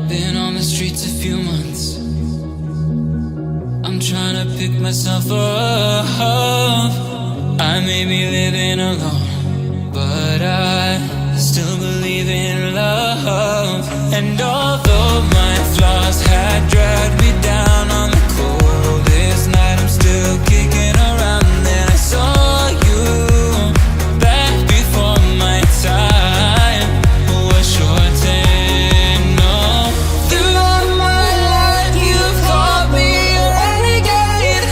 Been on the streets a few months. I'm trying to pick myself up. I may be living alone, but I still believe in love. And although my flaws had dragged me down on the coldest night, I'm still kicking around. Then I saw you back before my time was shortened. No, throughout my life you've called me a renegade.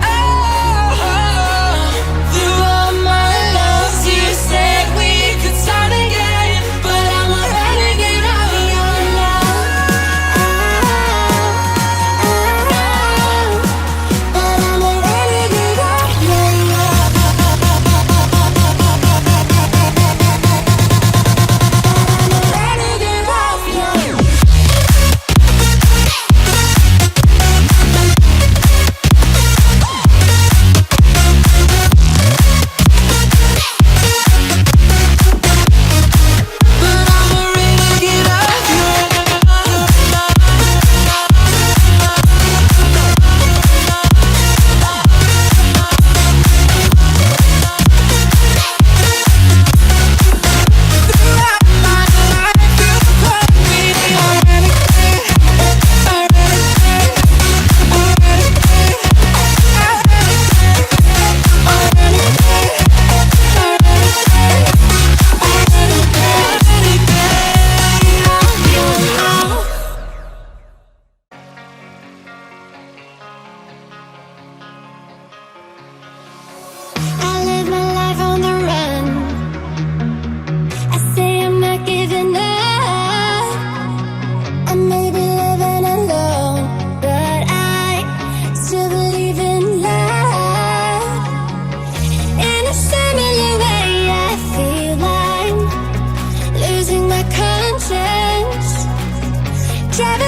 Oh, throughout my loves you said we could start again, but I'm a renegade of your love. But I'm a renegade of your love. I'm a renegade of your love. But I'm a renegade of your throughout my life you've called me a renegade, a renegade, a renegade, a renegade, I live my life on the run. I say I'm not giving up. I may be living alone, but I still believe in love. In a similar way, I feel I'm losing my conscience, driving